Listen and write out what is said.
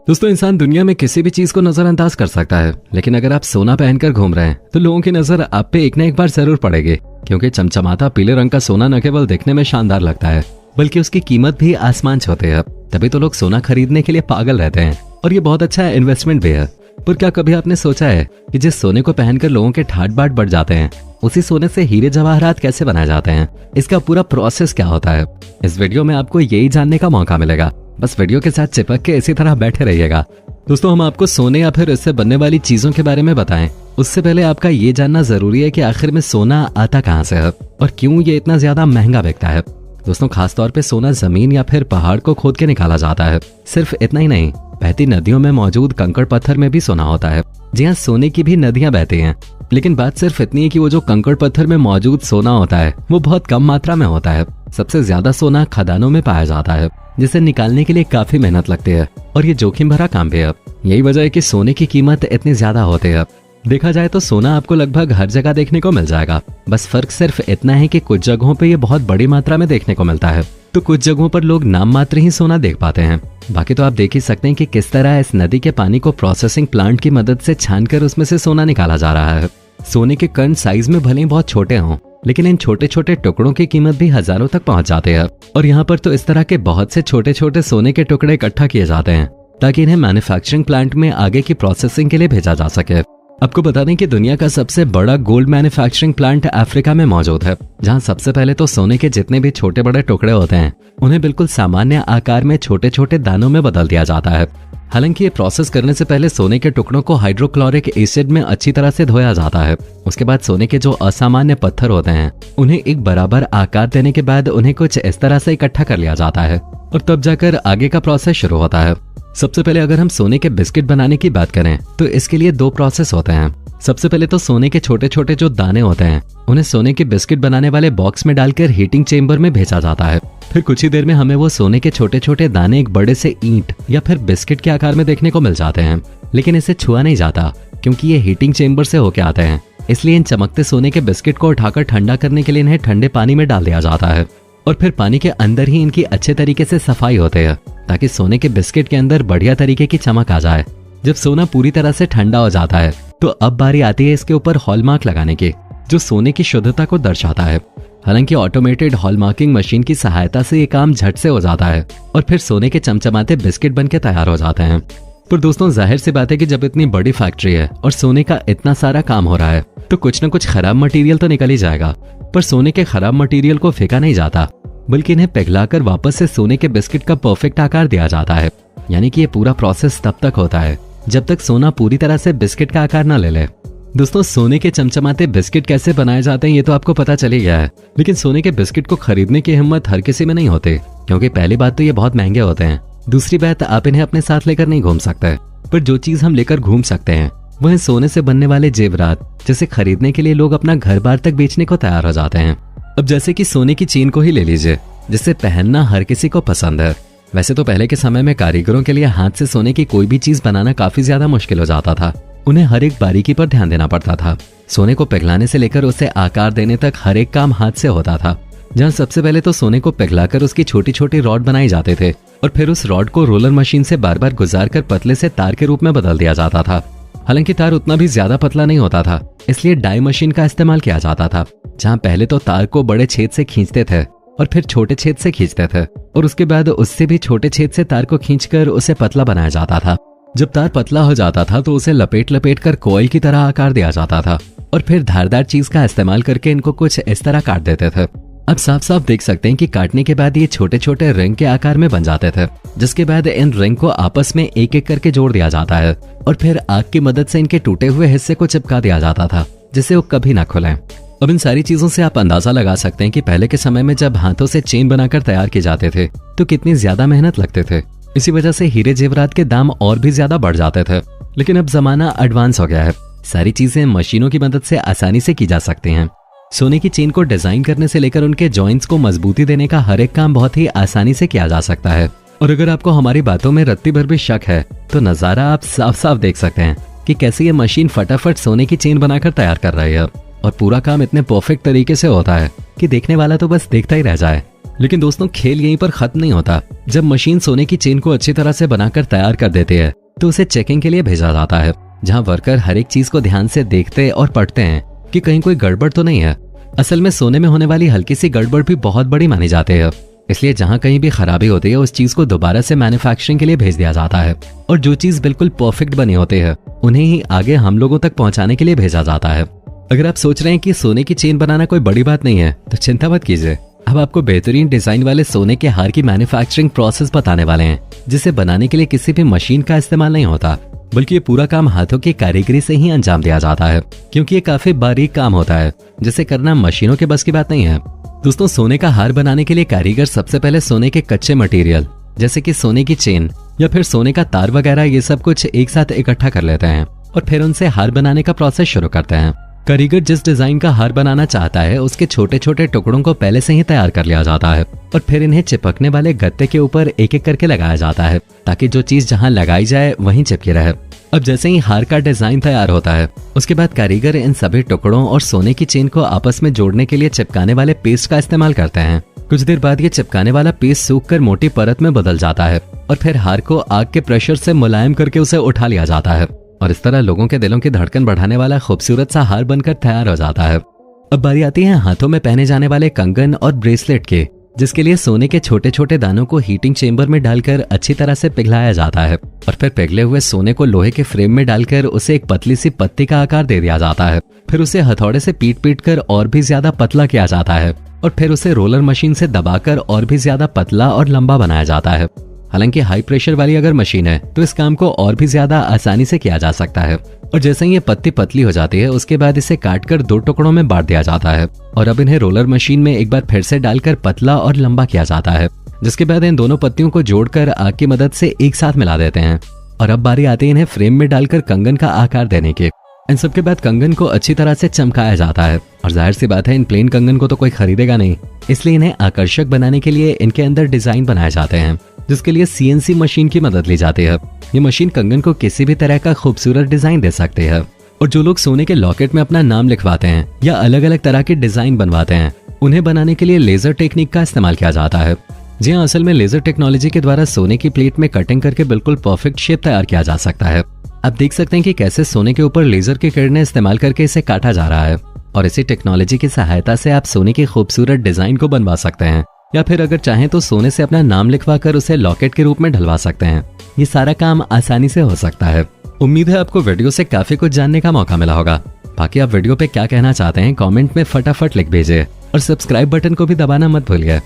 दोस्तों, इंसान दुनिया में किसी भी चीज को नजरअंदाज कर सकता है, लेकिन अगर आप सोना पहनकर घूम रहे हैं तो लोगों की नजर आप पे एक न एक बार जरूर पड़ेगी, क्योंकि चमचमाता पीले रंग का सोना न केवल दिखने में शानदार लगता है बल्कि उसकी कीमत भी आसमान छूती है। तभी तो लोग सोना खरीदने के लिए पागल रहते हैं और ये बहुत अच्छा इन्वेस्टमेंट भी है। पर क्या कभी आपने सोचा है कि जिस सोने को पहनकर लोगों के ठाट बाट बढ़ जाते हैं, उसी सोने से हीरे जवाहरात कैसे बनाए जाते हैं? इसका पूरा प्रोसेस क्या होता है? इस वीडियो में आपको यही जानने का मौका मिलेगा। बस वीडियो के साथ चिपक के इसी तरह बैठे रहिएगा। दोस्तों, हम आपको सोने या फिर इससे बनने वाली चीजों के बारे में बताएं, उससे पहले आपका ये जानना जरूरी है कि आखिर में सोना आता कहाँ से है और क्यों ये इतना ज्यादा महंगा बिकता है। दोस्तों, खासतौर पे सोना जमीन या फिर पहाड़ को खोद के निकाला जाता है। सिर्फ इतना ही नहीं, बहती नदियों में मौजूद कंकड़ पत्थर में भी सोना होता है। जी हाँ, सोने की भी नदियां बहती हैं, लेकिन बात सिर्फ इतनी है कि वो जो कंकड़ पत्थर में मौजूद सोना होता है वो बहुत कम मात्रा में होता है। सबसे ज्यादा सोना खदानों में पाया जाता है, जिसे निकालने के लिए काफी मेहनत लगती है और ये जोखिम भरा काम भी है। यही वजह है कि सोने की कीमत इतनी ज्यादा होती है। देखा जाए तो सोना आपको लगभग हर जगह देखने को मिल जाएगा। बस फर्क सिर्फ इतना है कि कुछ जगहों पे ये बहुत बड़ी मात्रा में देखने को मिलता है, तो कुछ जगहों पर लोग नाम मात्र ही सोना देख पाते हैं। बाकी तो आप देख ही सकते हैं कि किस तरह इस नदी के पानी को प्रोसेसिंग प्लांट की मदद से छानकर उसमें से सोना निकाला जा रहा है। सोने के कण साइज में भले ही बहुत छोटे हों, लेकिन इन छोटे छोटे टुकड़ों की कीमत भी हजारों तक पहुंच जाते हैं। और यहाँ पर तो इस तरह के बहुत से छोटे छोटे सोने के टुकड़े इकट्ठा किए जाते हैं ताकि इन्हें मैन्युफैक्चरिंग प्लांट में आगे की प्रोसेसिंग के लिए भेजा जा सके। आपको बता दें कि दुनिया का सबसे बड़ा गोल्ड मैन्युफैक्चरिंग प्लांट अफ्रीका में मौजूद है, जहां सबसे पहले तो सोने के जितने भी छोटे बड़े टुकड़े होते हैं उन्हें बिल्कुल सामान्य आकार में छोटे छोटे दानों में बदल दिया जाता है। हालांकि ये प्रोसेस करने से पहले सोने के टुकड़ों को हाइड्रोक्लोरिक एसिड में अच्छी तरह से धोया जाता है। उसके बाद सोने के जो असामान्य पत्थर होते हैं उन्हें एक बराबर आकार देने के बाद उन्हें कुछ इस तरह से इकट्ठा कर लिया जाता है और तब जाकर आगे का प्रोसेस शुरू होता है। सबसे पहले अगर हम सोने के बिस्किट बनाने की बात करें तो इसके लिए दो प्रोसेस होते हैं। सबसे पहले तो सोने के छोटे छोटे जो दाने होते हैं उन्हें सोने के बिस्किट बनाने वाले बॉक्स में डालकर हीटिंग चेम्बर में भेजा जाता है। फिर कुछ ही देर में हमें वो सोने के छोटे छोटे दाने एक बड़े से ईंट या फिर बिस्किट के आकार में देखने को मिल जाते हैं, लेकिन इसे छुआ नहीं जाता क्योंकि ये हीटिंग चेम्बर से होके आते हैं। इसलिए इन चमकते सोने के बिस्किट को उठाकर ठंडा करने के लिए इन्हें ठंडे पानी में डाल दिया जाता है और फिर पानी के अंदर ही इनकी अच्छे तरीके से सफाई होती है ताकि सोने के बिस्किट के अंदर बढ़िया तरीके की चमक आ जाए। जब सोना पूरी तरह से ठंडा हो जाता है तो अब बारी आती है इसके ऊपर हॉलमार्क लगाने की, जो सोने की शुद्धता को दर्शाता है। हालांकि ऑटोमेटेड हॉलमार्किंग मशीन की सहायता से ये काम झट से हो जाता है और फिर सोने के चमचमाते बिस्किट बनके तैयार हो जाते हैं। पर दोस्तों, जाहिर सी बात है कि जब इतनी बड़ी फैक्ट्री है और सोने का इतना सारा काम हो रहा है तो कुछ न कुछ खराब मटेरियल तो निकल ही जाएगा। पर सोने के खराब मटेरियल को फेंका नहीं जाता, बल्कि इन्हें पिघलाकर वापस से सोने के बिस्किट का परफेक्ट आकार दिया जाता है। यानी कि ये पूरा प्रोसेस तब तक होता है जब तक सोना पूरी तरह से बिस्किट का आकार न ले ले। दोस्तों, सोने के चमचमाते बिस्किट कैसे बनाए जाते हैं ये तो आपको पता चल ही गया है, लेकिन सोने के बिस्किट को खरीदने की हिम्मत हर किसी में नहीं होती, क्योंकि पहली बात तो ये बहुत महंगे होते हैं। दूसरी बात, आप इन्हें अपने साथ लेकर नहीं घूम सकते। पर जो चीज हम लेकर घूम सकते हैं वो है सोने से बनने वाले जेवरात, जिसे खरीदने के लिए लोग अपना घर बार तक बेचने को तैयार हो जाते हैं। अब जैसे कि सोने की चेन को ही ले लीजिए, जिसे पहनना हर किसी को पसंद है। वैसे तो पहले के समय में कारीगरों के लिए हाथ से सोने की कोई भी चीज बनाना काफी ज्यादा मुश्किल हो जाता था। उन्हें हर एक बारीकी पर ध्यान देना पड़ता था। सोने को पिघलाने से लेकर उसे आकार देने तक हर एक काम हाथ से होता था। जहाँ सबसे पहले तो सोने को पिघलाकर उसकी छोटी छोटी रॉड बनाई जाते थे और फिर उस रॉड को रोलर मशीन से बार बार गुजार कर पतले से तार के रूप में बदल दिया जाता था। हालांकि तार उतना भी ज्यादा पतला नहीं होता था, इसलिए डाई मशीन का इस्तेमाल किया जाता था, जहाँ पहले तो तार को बड़े छेद से खींचते थे और फिर छोटे छेद से खींचते थे और उसके बाद उससे भी छोटे छेद से तार को खींचकर उसे पतला बनाया जाता था। जब तार पतला हो जाता था तो उसे लपेट लपेट कर कोयल की तरह आकार दिया जाता था और फिर धारदार चीज का इस्तेमाल करके इनको कुछ इस तरह काट देते थे। अब साफ साफ देख सकते हैं कि काटने के बाद ये छोटे छोटे रिंग के आकार में बन जाते थे, जिसके बाद इन रिंग को आपस में एक एक करके जोड़ दिया जाता है और फिर आग की मदद से इनके टूटे हुए हिस्से को चिपका दिया जाता था, जिससे वो कभी ना खुलें। अब इन सारी चीजों से आप अंदाजा लगा सकते हैं कि पहले के समय में जब हाथों से चेन बनाकर तैयार किए जाते थे तो कितनी ज्यादा मेहनत लगते थे। इसी वजह से हीरे जेवरात के दाम और भी ज्यादा बढ़ जाते थे। लेकिन अब जमाना एडवांस हो गया है, सारी चीजें मशीनों की मदद से आसानी से की जा सकती हैं। सोने की चेन को डिजाइन करने से लेकर उनके जॉइंट्स को मजबूती देने का हर एक काम बहुत ही आसानी से किया जा सकता है। और अगर आपको हमारी बातों में रत्ती भर भी शक है तो नजारा आप साफ साफ देख सकते हैं कि कैसे ये मशीन फटाफट सोने की चेन बनाकर तैयार कर रही है और पूरा काम इतने परफेक्ट तरीके से होता है कि देखने वाला तो बस देखता ही रह जाए। लेकिन दोस्तों खेल यहीं पर खत्म नहीं होता। जब मशीन सोने की चेन को अच्छी तरह से बनाकर तैयार कर देती है तो उसे चेकिंग के लिए भेजा जाता है, जहां वर्कर हर एक चीज को ध्यान से देखते और पढ़ते हैं कि कहीं कोई गड़बड़ तो नहीं है। असल में सोने में होने वाली हल्की सी गड़बड़ भी बहुत बड़ी मानी जाती है, इसलिए जहां कहीं भी खराबी होती है उस चीज को दोबारा से मैन्युफैक्चरिंग के लिए भेज दिया जाता है और जो चीज बिल्कुल परफेक्ट बनी होती है उन्हें ही आगे हम लोगों तक पहुंचाने के लिए भेजा जाता है। अगर आप सोच रहे हैं कि सोने की चेन बनाना कोई बड़ी बात नहीं है तो चिंता मत कीजिए। अब आपको बेहतरीन डिजाइन वाले सोने के हार की मैन्युफैक्चरिंग प्रोसेस बताने वाले हैं, जिसे बनाने के लिए किसी भी मशीन का इस्तेमाल नहीं होता, बल्कि ये पूरा काम हाथों की कारीगरी से ही अंजाम दिया जाता है, क्योंकि ये काफी बारीक काम होता है जिसे करना मशीनों के बस की बात नहीं है। दोस्तों सोने का हार बनाने के लिए कारीगर सबसे पहले सोने के कच्चे मटेरियल जैसे कि सोने की चेन या फिर सोने का तार वगैरह ये सब कुछ एक साथ इकट्ठा कर लेते हैं और फिर उनसे हार बनाने का प्रोसेस शुरू करते हैं। कारीगर जिस डिजाइन का हार बनाना चाहता है उसके छोटे छोटे टुकड़ों को पहले से ही तैयार कर लिया जाता है और फिर इन्हें चिपकने वाले गत्ते के ऊपर एक एक करके लगाया जाता है ताकि जो चीज जहां लगाई जाए वहीं चिपकी रहे। अब जैसे ही हार का डिजाइन तैयार होता है उसके बाद कारीगर इन सभी टुकड़ों और सोने की चेन को आपस में जोड़ने के लिए चिपकाने वाले पेस्ट का इस्तेमाल करते हैं। कुछ देर बाद ये चिपकाने वाला पेस्ट सूखकर मोटी परत में बदल जाता है और फिर हार को आग के प्रेशर से मुलायम करके उसे उठा लिया जाता है और इस तरह लोगों के दिलों की धड़कन बढ़ाने वाला खूबसूरत सा हार बनकर तैयार हो जाता है। अब बारी आती है हाथों में पहने जाने वाले कंगन और ब्रेसलेट के, जिसके लिए सोने के छोटे छोटे दानों को हीटिंग चेंबर में डालकर अच्छी तरह से पिघलाया जाता है और फिर पिघले हुए सोने को लोहे के फ्रेम में डालकर उसे एक पतली सी पत्ती का आकार दे दिया जाता है। फिर उसे हथौड़े से पीट पीट कर और भी ज्यादा पतला किया जाता है और फिर उसे रोलर मशीन से दबाकर और भी ज्यादा पतला और लंबा बनाया जाता है। हालांकि हाई प्रेशर वाली अगर मशीन है तो इस काम को और भी ज्यादा आसानी से किया जा सकता है। और जैसे ही ये पत्ती पतली हो जाती है उसके बाद इसे काटकर 2 टुकड़ों में बांट दिया जाता है और अब इन्हें रोलर मशीन में एक बार फिर से डालकर पतला और लंबा किया जाता है, जिसके बाद इन दोनों पत्तियों को जोड़कर आग की मदद से एक साथ मिला देते हैं। और अब बारी आती है इन्हें फ्रेम में डालकर कंगन का आकार देने की। इन सब के बाद कंगन को अच्छी तरह से चमकाया जाता है और जाहिर सी बात है इन प्लेन कंगन को तो कोई खरीदेगा नहीं, इसलिए इन्हें आकर्षक बनाने के लिए इनके अंदर डिजाइन बनाए जाते हैं, जिसके लिए CNC मशीन की मदद ली जाती है। ये मशीन कंगन को किसी भी तरह का खूबसूरत डिजाइन दे सकती है और जो लोग सोने के लॉकेट में अपना नाम लिखवाते हैं या अलग अलग तरह के डिजाइन बनवाते हैं उन्हें बनाने के लिए लेजर टेक्निक का इस्तेमाल किया जाता है। जी हाँ, असल में लेजर टेक्नोलॉजी के द्वारा सोने की प्लेट में कटिंग करके बिल्कुल परफेक्ट शेप तैयार किया जा सकता है। आप देख सकते हैं कि कैसे सोने के ऊपर लेजर की किरणें इस्तेमाल करके इसे काटा जा रहा है और इसी टेक्नोलॉजी की सहायता से आप सोने की खूबसूरत डिजाइन को बनवा सकते हैं या फिर अगर चाहें तो सोने से अपना नाम लिखवा कर उसे लॉकेट के रूप में ढलवा सकते हैं। ये सारा काम आसानी से हो सकता है। उम्मीद है आपको वीडियो से काफी कुछ जानने का मौका मिला होगा। बाकी आप वीडियो पे क्या कहना चाहते हैं कमेंट में फटाफट लिख भेजिए और सब्सक्राइब बटन को भी दबाना मत भूलिए।